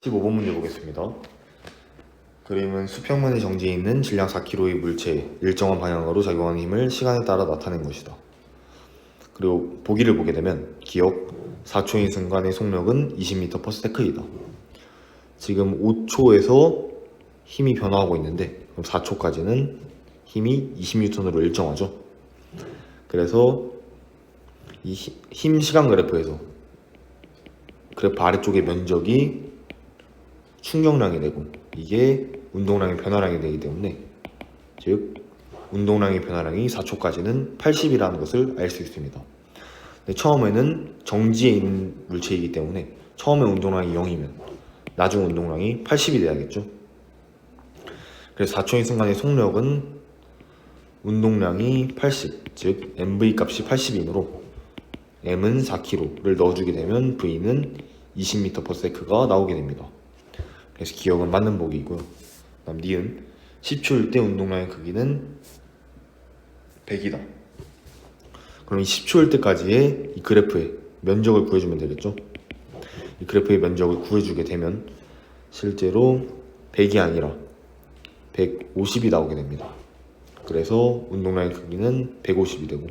15번 문제 보겠습니다. 그림은 수평면의 정지에 있는 질량 4kg의 물체에 일정한 방향으로 작용하는 힘을 시간에 따라 나타낸 것이다. 그리고 보기를 보게 되면 기억 4초인 순간의 속력은 20m/s이다. 지금 5초에서 힘이 변화하고 있는데 그럼 4초까지는 힘이 20N으로 일정하죠. 그래서 이 힘 시간 그래프에서 그래프 아래쪽의 면적이 충격량이 되고 이게 운동량의 변화량이 되기 때문에 즉 운동량의 변화량이 4초까지는 80이라는 것을 알 수 있습니다. 근데 처음에는 정지에 있는 물체이기 때문에 처음에 운동량이 0이면 나중 운동량이 80이 돼야겠죠. 그래서 4초인 순간의 속력은 운동량이 80, 즉 mv 값이 80이므로 m은 4kg를 넣어주게 되면 v는 20m/s가 나오게 됩니다. 그래서 기억은 맞는 보기이고요. 다음 니은 10초일 때 운동량의 크기는 100이다. 그럼 이 10초일 때까지의 이 그래프의 면적을 구해주면 되겠죠. 이 그래프의 면적을 구해주게 되면 실제로 100이 아니라 150이 나오게 됩니다. 그래서 운동량의 크기는 150이 되고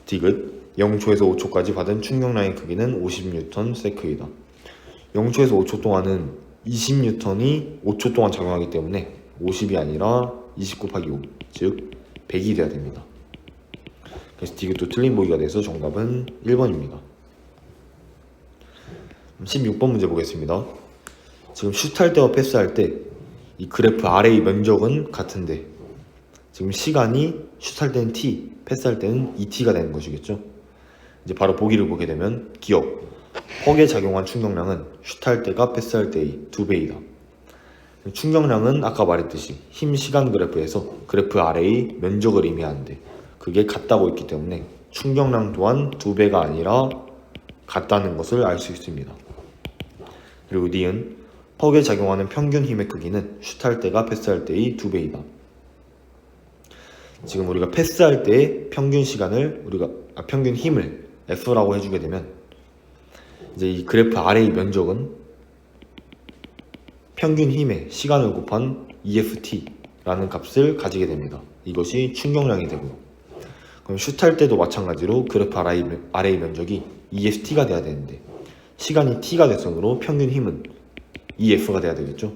디귿 0초에서 5초까지 받은 충격량의 크기는 50Nsec이다. 0초에서 5초 동안은 20N이 5초 동안 작용하기 때문에 50이 아니라 20 곱하기 5, 즉 100이 돼야 됩니다. 그래서 디귿도 틀린 보기가 돼서 정답은 1번입니다. 16번 문제 보겠습니다. 지금 슛할 때와 패스할 때 이 그래프 아래의 면적은 같은데 지금 시간이 슛할 때는 t, 패스할 때는 2t가 되는 것이겠죠. 이제 바로 보기를 보게 되면 기억 퍽에 작용한 충격량은 슛할 때가 패스할 때의 2배이다. 충격량은 아까 말했듯이 힘 시간 그래프에서 그래프 아래의 면적을 의미하는데 그게 같다고 했기 때문에 충격량 또한 2배가 아니라 같다는 것을 알 수 있습니다. 그리고 니은 퍽에 작용하는 평균 힘의 크기는 슛할 때가 패스할 때의 2배이다. 지금 우리가 패스할 때의 평균 시간을 평균 힘을 F라고 해주게 되면 이제 이 그래프 아래의 면적은 평균 힘의 시간을 곱한 EFT라는 값을 가지게 됩니다. 이것이 충격량이 되고요. 그럼 슛할 때도 마찬가지로 그래프 아래의 면적이 EFT가 돼야 되는데 시간이 T가 됐으므로 평균 힘은 EF가 돼야 되겠죠.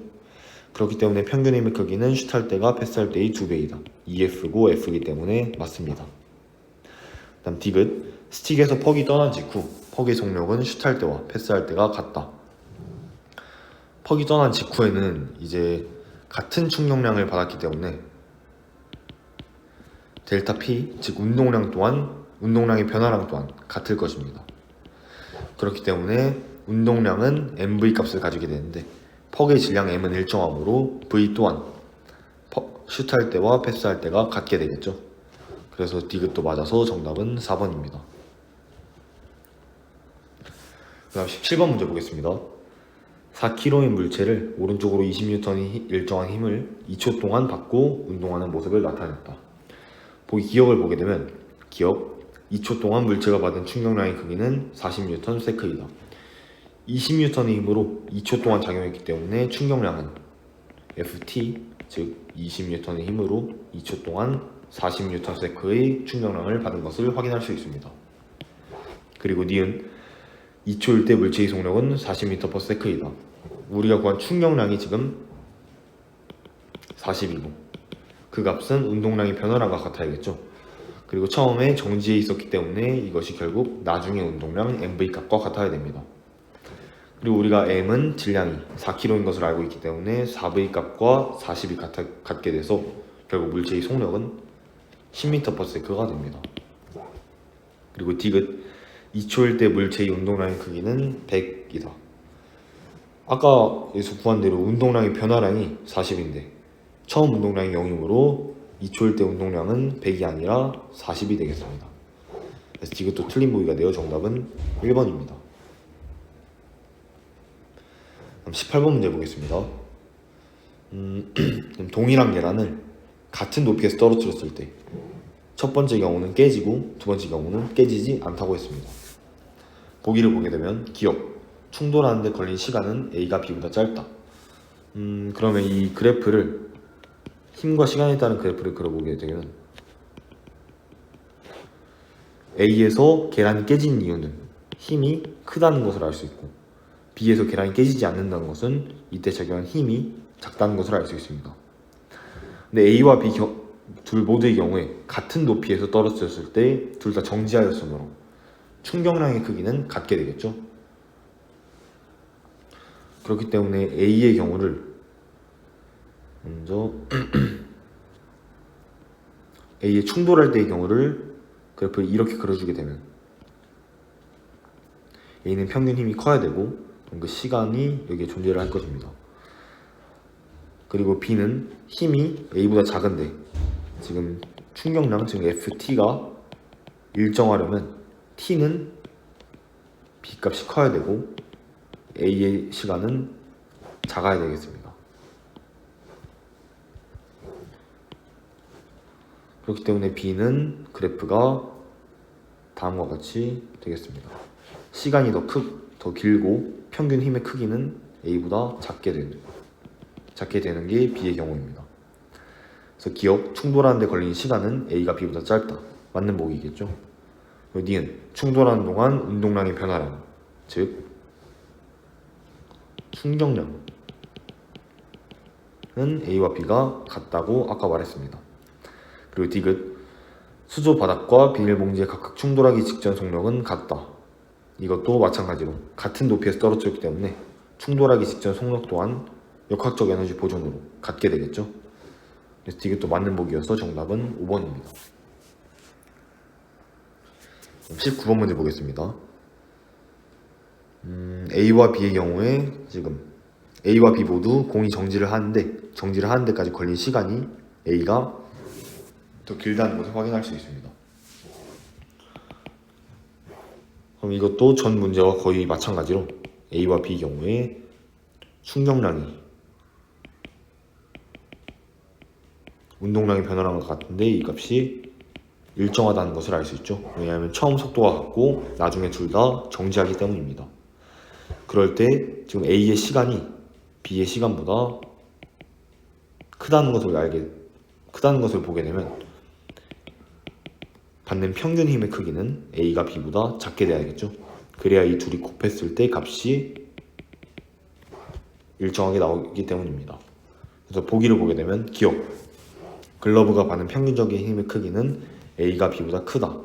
그렇기 때문에 평균 힘의 크기는 슛할 때가 패스할 때의 2배이다. EF고 F이기 때문에 맞습니다. 다음 디귿 스틱에서 퍽이 떠난 직후 퍽의 속력은 슛할 때와 패스할 때가 같다. 퍽이 떠난 직후에는 이제 같은 충격량을 받았기 때문에 델타 P, 즉 운동량의 변화량 또한 같을 것입니다. 그렇기 때문에 운동량은 mv 값을 가지게 되는데 퍽의 질량 m은 일정하므로 v 또한 슛할 때와 패스할 때가 같게 되겠죠. 그래서 디귿도 맞아서 정답은 4번입니다. 그 다음 17번 문제 보겠습니다. 4kg의 물체를 오른쪽으로 20N의 일정한 힘을 2초 동안 받고 운동하는 모습을 나타냈다. 보기 기억을 보게 되면 기억 2초 동안 물체가 받은 충격량의 크기는 40Nsec이다. 20N의 힘으로 2초 동안 작용했기 때문에 충격량은 FT, 즉 20N의 힘으로 2초 동안 40Nsec의 충격량을 받은 것을 확인할 수 있습니다. 그리고 니은 2초일 때 물체의 속력은 40m/s이다. 우리가 구한 충격량이 지금 40이고 그 값은 운동량의 변화량과 같아야겠죠. 그리고 처음에 정지에 있었기 때문에 이것이 결국 나중에 운동량 mv 값과 같아야 됩니다. 그리고 우리가 m은 질량이 4kg인 것을 알고 있기 때문에 4v 값과 40이 같게 돼서 결국 물체의 속력은 10m/s가 됩니다. 그리고 디귿 2초일 때 물체의 운동량의 크기는 100이다. 아까 여기서 구한 대로 운동량의 변화량이 40인데 처음 운동량이 0이므로 2초일 때 운동량은 100이 아니라 40이 되겠습니다. 그래서 디귿도 틀린 보기가 되어 정답은 1번입니다. 18번 문제 보겠습니다. 동일한 계란을 같은 높이에서 떨어뜨렸을 때 첫 번째 경우는 깨지고 두 번째 경우는 깨지지 않다고 했습니다. 보기를 보게 되면 기억 충돌하는데 걸린 시간은 A가 B보다 짧다. 그러면 이 그래프를 힘과 시간에 따른 그래프를 그려보게 되면 A에서 계란이 깨진 이유는 힘이 크다는 것을 알 수 있고 B에서 계란이 깨지지 않는다는 것은 이때 적용한 힘이 작다는 것을 알 수 있습니다. 근데 A와 B 둘 모두의 경우에 같은 높이에서 떨어졌을 때 둘 다 정지하였으므로 충격량의 크기는 같게 되겠죠. 그렇기 때문에 A의 경우를 먼저 A의 충돌할 때의 경우를 그래프를 이렇게 그려주게 되면 A는 평균 힘이 커야 되고 그 시간이 여기에 존재를 할 것입니다. 그리고 B는 힘이 A보다 작은데 지금 충격량, 즉 FT가 일정하려면 T는 B 값이 커야 되고 A의 시간은 작아야 되겠습니다. 그렇기 때문에 B는 그래프가 다음과 같이 되겠습니다. 시간이 더 길고 평균 힘의 크기는 A보다 작게 되는 게 B의 경우입니다. 그래서 기억, 충돌하는 데 걸린 시간은 A가 B보다 짧다. 맞는 보기겠죠. 그리고 니은, 충돌하는 동안 운동량의 변화량, 즉 충격량은 A와 B가 같다고 아까 말했습니다. 그리고 디귿, 수조 바닥과 비닐봉지의 각각 충돌하기 직전 속력은 같다. 이것도 마찬가지로 같은 높이에서 떨어졌기 때문에 충돌하기 직전 속력 또한 역학적 에너지 보존으로 같게 되겠죠. 그래서 디귿도 맞는 보기여서 정답은 5번입니다. 19번 문제 보겠습니다. A와 B의 경우에 지금 A와 B 모두 공이 정지를 하는 데까지 걸린 시간이 A가 더 길다는 것을 확인할 수 있습니다. 그럼 이것도 전 문제와 거의 마찬가지로 A와 B 경우에 충격량이 운동량의 변화량과 같은데 이 값이 일정하다는 것을 알 수 있죠. 왜냐하면 처음 속도가 같고 나중에 둘 다 정지하기 때문입니다. 그럴 때 지금 A의 시간이 B의 시간보다 크다는 것을 보게 되면 받는 평균 힘의 크기는 A가 B보다 작게 돼야겠죠. 그래야 이 둘이 곱했을 때 값이 일정하게 나오기 때문입니다. 그래서 보기를 보게 되면 기억, 글러브가 받는 평균적인 힘의 크기는 A가 B보다 크다.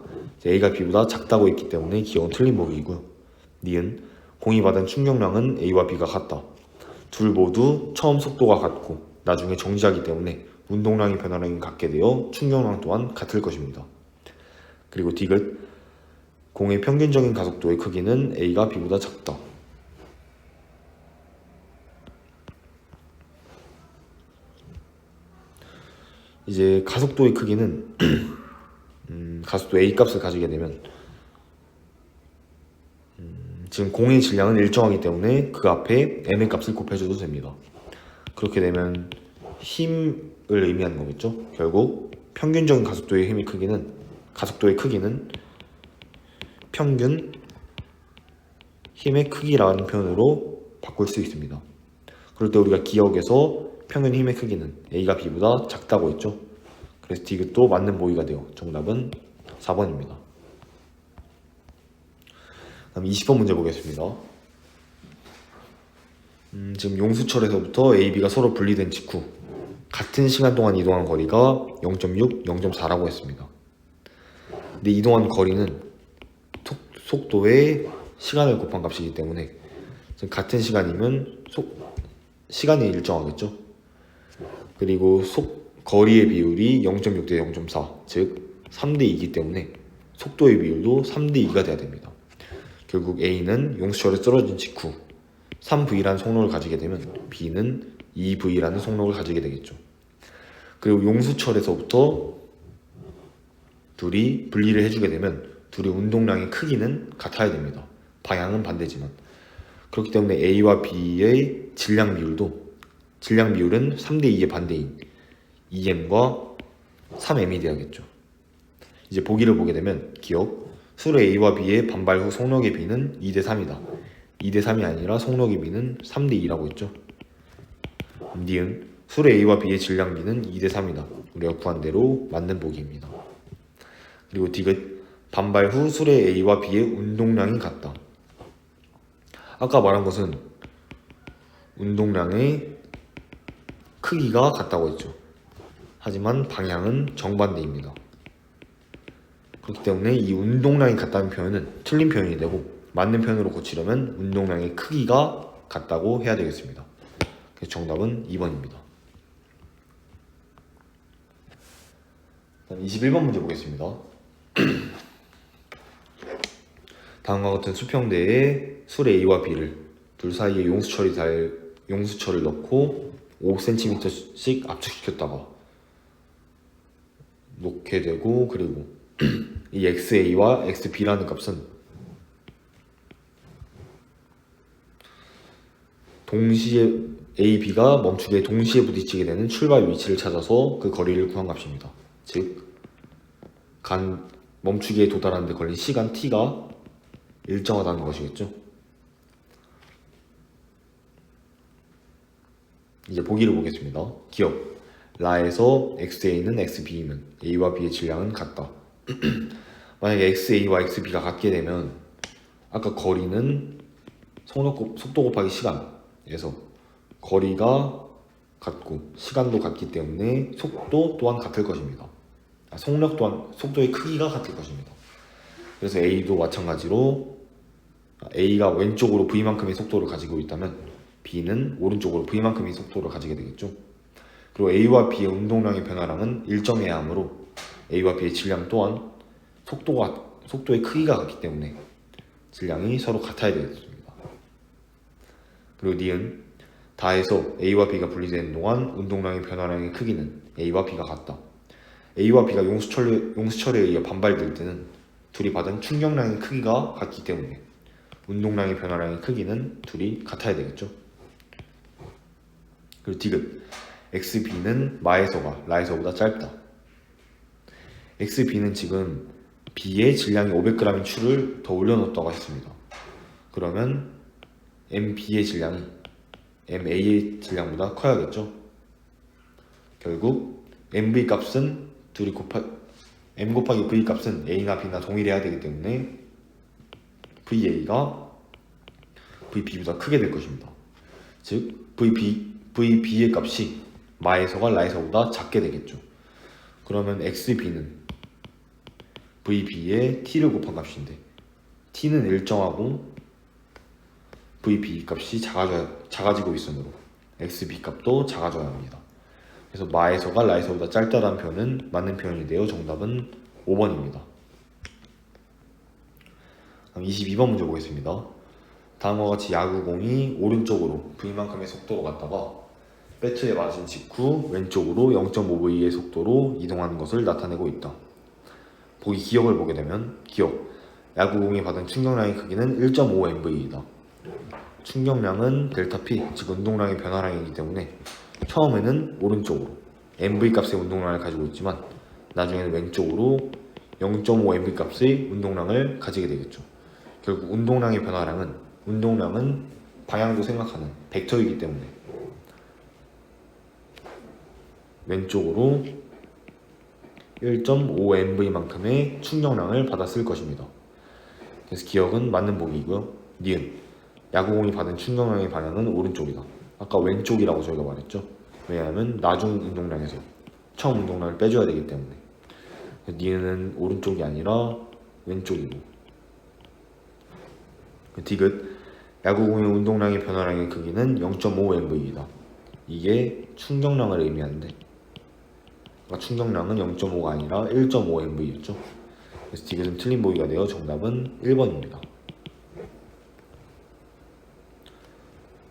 A가 B보다 작다고 했기 때문에 기억은 틀린 보기이고요. 니은, 공이 받은 충격량은 A와 B가 같다. 둘 모두 처음 속도가 같고 나중에 정지하기 때문에 운동량의 변화량이 같게 되어 충격량 또한 같을 것입니다. 그리고 디귿, 공의 평균적인 가속도의 크기는 A가 B보다 작다. 이제 가속도의 크기는 가속도 A 값을 가지게 되면 지금 공의 질량은 일정하기 때문에 그 앞에 m의 값을 곱해줘도 됩니다. 그렇게 되면 힘을 의미하는 거겠죠. 결국 평균적인 가속도의 크기는 평균 힘의 크기라는 표현으로 바꿀 수 있습니다. 그럴 때 우리가 기억에서 평균 힘의 크기는 A가 B보다 작다고 했죠. 그래서 디귿도 맞는 보기가 되어 정답은 4번입니다. 다음 20번 문제 보겠습니다. 지금 용수철에서부터 A, B가 서로 분리된 직후 같은 시간 동안 이동한 거리가 0.6, 0.4라고 했습니다. 근데 이동한 거리는 속도에 시간을 곱한 값이기 때문에 지금 같은 시간이면 시간이 일정하겠죠. 그리고 거리의 비율이 0.6 대 0.4, 즉 3대 2이기 때문에 속도의 비율도 3대 2가 돼야 됩니다. 결국 A는 용수철에 떨어진 직후 3V라는 속력을 가지게 되면 B는 2V라는 속력을 가지게 되겠죠. 그리고 용수철에서부터 둘이 분리를 해주게 되면 둘의 운동량의 크기는 같아야 됩니다. 방향은 반대지만. 그렇기 때문에 A와 B의 질량 비율은 3대 2의 반대인 2m과 3m이 되야겠죠. 이제 보기를 보게 되면 기억, 수로 A와 B의 반발 후 속력의 비는 2대 3이다. 2대3이 아니라 속력의 B는 3대2라고 했죠. 니은 술의 A와 B의 질량 B는 2대3이다. 우리가 구한 대로 맞는 보기입니다. 그리고 디귿 반발 후 술의 A와 B의 운동량이 같다. 아까 말한 것은 운동량의 크기가 같다고 했죠. 하지만 방향은 정반대입니다. 그렇기 때문에 이 운동량이 같다는 표현은 틀린 표현이 되고 맞는 표현으로 고치려면 운동량의 크기가 같다고 해야 되겠습니다. 그래서 정답은 2번입니다. 21번 문제 보겠습니다. 다음과 같은 수평대에 술 A와 B를 둘 사이에 용수철을 넣고 5cm씩 압축시켰다가 놓게 되고, 그리고 이 XA와 XB라는 값은 동시에 A, B가 멈추기에 동시에 부딪히게 되는 출발 위치를 찾아서 그 거리를 구한 값입니다. 즉 멈추기에 도달하는 데 걸린 시간 t가 일정하다는 것이겠죠. 이제 보기를 보겠습니다. 기억 라에서 XA는 XB이면 A와 B의 질량은 같다. 만약에 XA와 XB가 같게 되면 아까 거리는 속도 곱하기 시간에서 거리가 같고 시간도 같기 때문에 속도 또한 같을 것입니다. 속력 또한 속도의 크기가 같을 것입니다. 그래서 A도 마찬가지로 A가 왼쪽으로 V만큼의 속도를 가지고 있다면 B는 오른쪽으로 V만큼의 속도를 가지게 되겠죠. 그리고 A와 B의 운동량의 변화량은 일정해야 하므로 A와 B의 질량 또한 속도의 크기가 같기 때문에 질량이 서로 같아야 되겠습니다. 그리고 니은 다에서 A와 B가 분리되는 동안 운동량의 변화량의 크기는 A와 B가 같다. A와 B가 용수철에 의해 반발될 때는 둘이 받은 충격량의 크기가 같기 때문에 운동량의 변화량의 크기는 둘이 같아야 되겠죠. 그리고 디귿 XB는 마에서가 라에서보다 짧다. XB는 지금 B의 질량이 500g인 추를 더 올려놓았다고 했습니다. 그러면 MB의 질량이 MA의 질량보다 커야겠죠. 결국 MV 값은 M 곱하기 V 값은 A나 B나 동일해야 되기 때문에 VA가 VB보다 크게 될 것입니다. 즉 VB의 값이 마에서가 라에서보다 작게 되겠죠. 그러면 XB는 VB의 T를 곱한 값인데 T는 일정하고 VB 값이 작아지고 있으므로 XB 값도 작아져야 합니다. 그래서 마에서가 라에서보다 짧다라는 표현은 맞는 표현이 되어 정답은 5번입니다. 다음 22번 문제 보겠습니다. 다음과 같이 야구공이 오른쪽으로 V만큼의 속도로 갔다가 배트에 맞은 직후 왼쪽으로 0.5V의 속도로 이동하는 것을 나타내고 있다. 보기 기억을 보게 되면 기억 야구공이 받은 충격량의 크기는 1.5MV이다. 충격량은 델타 P, 즉 운동량의 변화량이기 때문에 처음에는 오른쪽으로 MV 값의 운동량을 가지고 있지만 나중에는 왼쪽으로 0.5MV 값의 운동량을 가지게 되겠죠. 결국 운동량의 운동량은 방향도 생각하는 벡터이기 때문에 왼쪽으로 1.5MV만큼의 충격량을 받았을 것입니다. 그래서 기억은 맞는 보기이고요. 니은 야구공이 받은 충격량의 방향은 오른쪽이다. 아까 왼쪽이라고 저희가 말했죠. 왜냐하면 나중 운동량에서 처음 운동량을 빼줘야 되기 때문에. 니은은 오른쪽이 아니라 왼쪽이고. 디귿 야구공의 운동량의 변화량의 크기는 0.5MV이다. 이게 충격량을 의미하는데 충격량은 0.5가 아니라 1.5MV였죠. 그래서 디귿은 틀린 보기가 되어 정답은 1번입니다.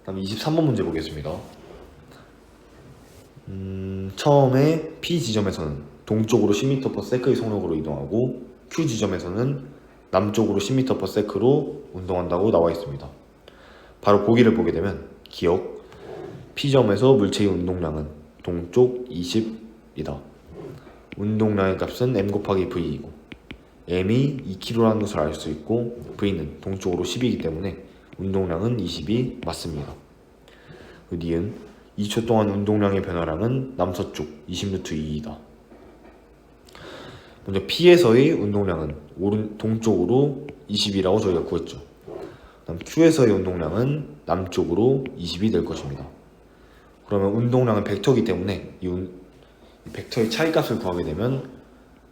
다음 23번 문제 보겠습니다. 처음에 P 지점에서는 동쪽으로 10m/s의 속력으로 이동하고 Q 지점에서는 남쪽으로 10m/s로 운동한다고 나와 있습니다. 바로 보기를 보게 되면 기억 P점에서 물체의 운동량은 동쪽 20이다. 운동량의 값은 M 곱하기 V이고 M이 2kg라는 것을 알 수 있고 V는 동쪽으로 10이기 때문에 운동량은 20이 맞습니다. 니은 2초 동안 운동량의 변화량은 남서쪽 20루트2이다. 먼저 P에서의 운동량은 동쪽으로 20이라고 저희가 구했죠. 그다음 Q에서의 운동량은 남쪽으로 20이 될 것입니다. 그러면 운동량은 벡터이기 때문에 이 벡터의 차이값을 구하게 되면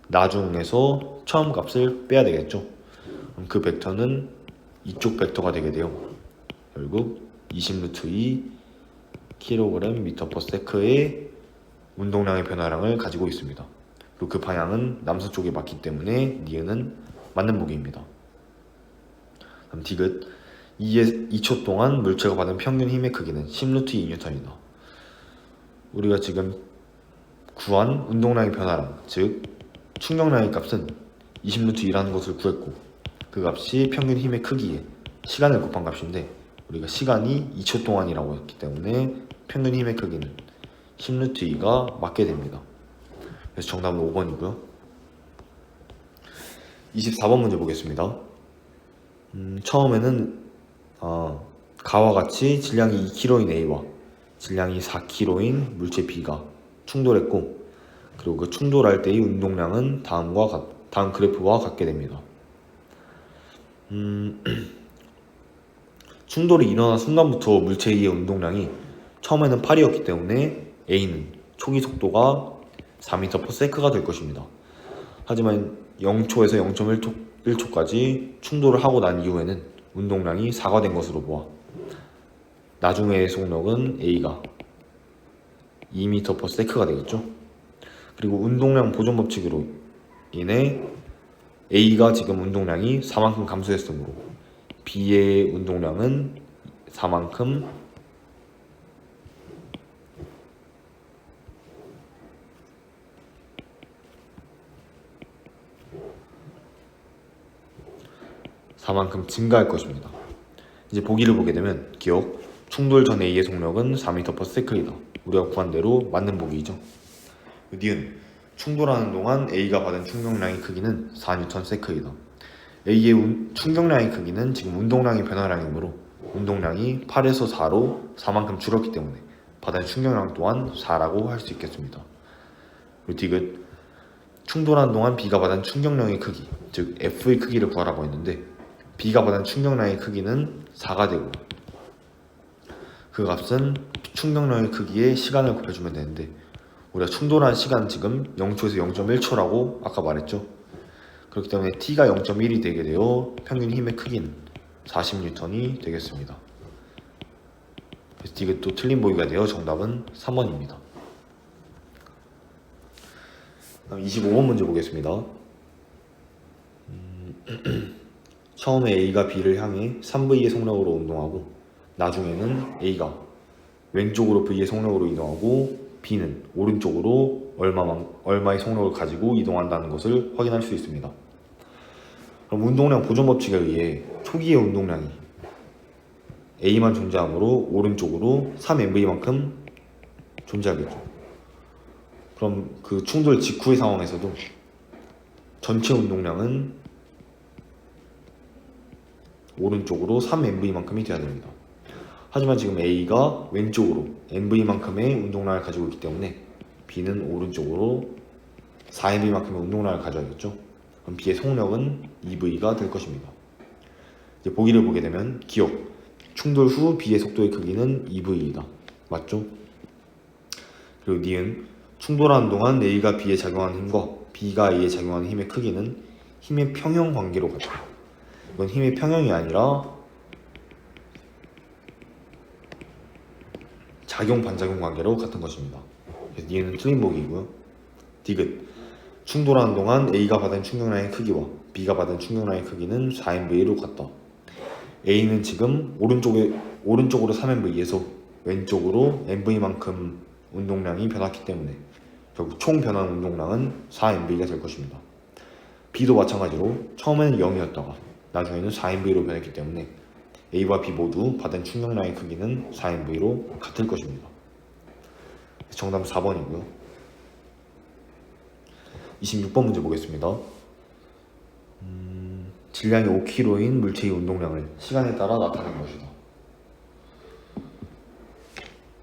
나중에서 처음 값을 빼야 되겠죠. 그럼 그 벡터는 이쪽 벡터가 되게 돼요. 결국 20루트2 kg m/s의 운동량의 변화량을 가지고 있습니다. 그리고 그 방향은 남서쪽에 맞기 때문에 니은은 맞는 보기입니다. 다음 디귿 2초 동안 물체가 받은 평균 힘의 크기는 10루트2N이다. 우리가 지금 구한 운동량의 변화량, 즉 충격량의 값은 20루트2라는 것을 구했고 그 값이 평균 힘의 크기에 시간을 곱한 값인데 우리가 시간이 2초 동안이라고 했기 때문에 평균 힘의 크기는 10루트2가 맞게 됩니다. 그래서 정답은 5번이고요. 24번 문제 보겠습니다. 처음에는 가와 같이 질량이 2kg인 A와 질량이 4kg인 물체 B가 충돌했고 그리고 그 충돌할 때의 운동량은 다음 그래프와 같게 됩니다. 충돌이 일어난 순간부터 물체 A의 운동량이 처음에는 8이었기 때문에 A는 초기 속도가 4m/s가 될 것입니다. 하지만 0초에서 0.1초까지 충돌을 하고 난 이후에는 운동량이 4가 된 것으로 보아 나중의 속력은 A가 2m/s가 되겠죠. 그리고 운동량 보존 법칙으로 인해 A가 지금 운동량이 4만큼 감소했으므로 B의 운동량은 4만큼 증가할 것입니다. 이제 보기를 보게 되면 기억, 충돌 전 A의 속력은 4m/s이다. 우리가 구한 대로 맞는 보기이죠. 니은 충돌하는 동안 A가 받은 충격량의 크기는 4Ns이다. A의 충격량의 크기는 지금 운동량의 변화량이므로 운동량이 8에서 4로 4만큼 줄었기 때문에 받은 충격량 또한 4라고 할 수 있겠습니다. 그리고 디귿 충돌하는 동안 B가 받은 충격량의 크기, 즉 F의 크기를 구하라고 했는데 B가 받은 충격량의 크기는 4가 되고 그 값은 충격량의 크기에 시간을 곱해주면 되는데 우리가 충돌한 시간 지금 0초에서 0.1초라고 아까 말했죠. 그렇기 때문에 T가 0.1이 되게 되어 평균 힘의 크기는 40N이 되겠습니다. 그래서 디귿도 틀린 보기가 되어 정답은 3번입니다. 다음 25번 문제 보겠습니다. 처음에 A가 B를 향해 3V의 속력으로 운동하고 나중에는 A가 왼쪽으로 V의 속력으로 이동하고 B는 오른쪽으로 얼마의 속력을 가지고 이동한다는 것을 확인할 수 있습니다. 그럼 운동량 보존 법칙에 의해 초기의 운동량이 A만 존재하므로 오른쪽으로 3mv만큼 존재하겠죠. 그럼 그 충돌 직후의 상황에서도 전체 운동량은 오른쪽으로 3mv만큼이 되어야 됩니다. 하지만 지금 A가 왼쪽으로 mv만큼의 운동량을 가지고 있기 때문에 B는 오른쪽으로 4mv만큼의 운동량을 가져야겠죠. 그럼 B의 속력은 2V가 될 것입니다. 이제 보기를 보게 되면 기억, 충돌 후 B의 속도의 크기는 2V이다. 맞죠? 그리고 니은 충돌하는 동안 A가 B에 작용하는 힘과 B가 A에 작용하는 힘의 크기는 힘의 평형 관계로 같다. 이건 힘의 평형이 아니라 작용 반작용 관계로 같은 것입니다. 그래서 니은은 틀린 보기이고요. 디귿 충돌하는 동안 A가 받은 충격량의 크기와 B가 받은 충격량의 크기는 4mv로 같다. A는 지금 오른쪽으로 3mv에서 왼쪽으로 mv만큼 운동량이 변했기 때문에 결국 총 변한 운동량은 4mv가 될 것입니다. B도 마찬가지로 처음에는 0이었다가 나중에는 4mv로 변했기 때문에 A와 B 모두 받은 충격량의 크기는 4mv로 같을 것입니다. 정답은 4번이고요. 26번 문제 보겠습니다. 질량이 5kg인 물체의 운동량을 시간에 따라 나타낸 것이다.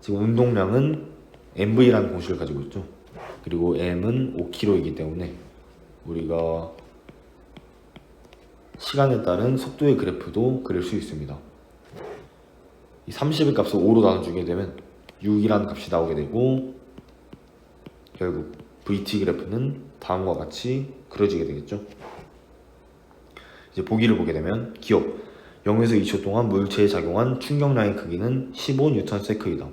지금 운동량은 mv라는 공식을 가지고 있죠. 그리고 m은 5kg이기 때문에 우리가 시간에 따른 속도의 그래프도 그릴 수 있습니다. 이 30의 값을 5로 나눠주게 되면 6이라는 값이 나오게 되고 결국 VT 그래프는 다음과 같이 그려지게 되겠죠. 이제 보기를 보게 되면 기억 0에서 2초 동안 물체에 작용한 충격량의 크기는 15Nm/s이다.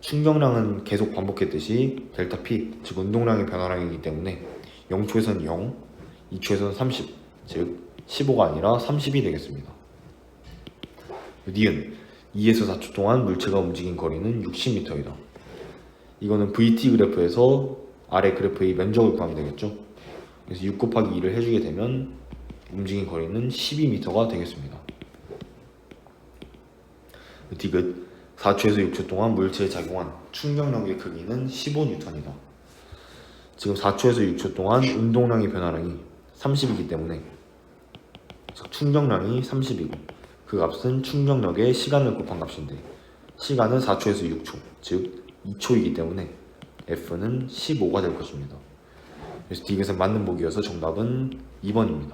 충격량은 계속 반복했듯이 델타 P, 즉 운동량의 변화량이기 때문에 0초에서는 0, 2초에서는 30, 즉 15가 아니라 30이 되겠습니다. 니은 2에서 4초 동안 물체가 움직인 거리는 60m이다. 이거는 VT 그래프에서 아래 그래프의 면적을 구하면 되겠죠. 그래서 6 곱하기 2를 해주게 되면 움직인 거리는 12m가 되겠습니다. 디귿 4초에서 6초 동안 물체에 작용한 충격력의 크기는 15N이다. 지금 4초에서 6초 동안 운동량의 변화량이 30이기 때문에 충격량이 30이고 그 값은 충격력의 시간을 곱한 값인데 시간은 4초에서 6초, 즉 2초이기 때문에 F는 15가 될 것입니다. 그래서 디귿은 맞는 보기여서 정답은 2번입니다.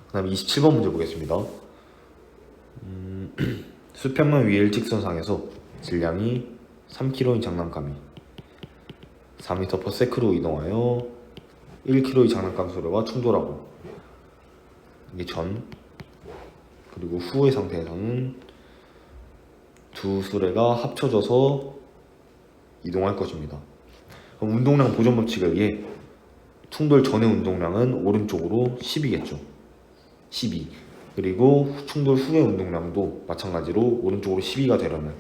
그 다음 27번 문제 보겠습니다. 수평면 위의 일직선상에서 질량이 3kg인 장난감이 4m/s로 이동하여 1kg의 장난감 수레와 충돌하고 이게 전 그리고 후의 상태에서는 두 수레가 합쳐져서 이동할 것입니다. 그럼 운동량 보존 법칙에 의해 충돌 전의 운동량은 오른쪽으로 10이겠죠. 12. 그리고 충돌 후의 운동량도 마찬가지로 오른쪽으로 12가 되려면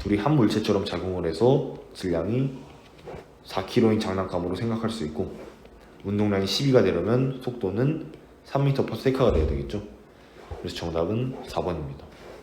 둘이 한 물체처럼 작용을 해서 질량이 4kg인 장난감으로 생각할 수 있고 운동량이 12가 되려면 속도는 3m/s가 돼야 되겠죠. 그래서 정답은 4번입니다.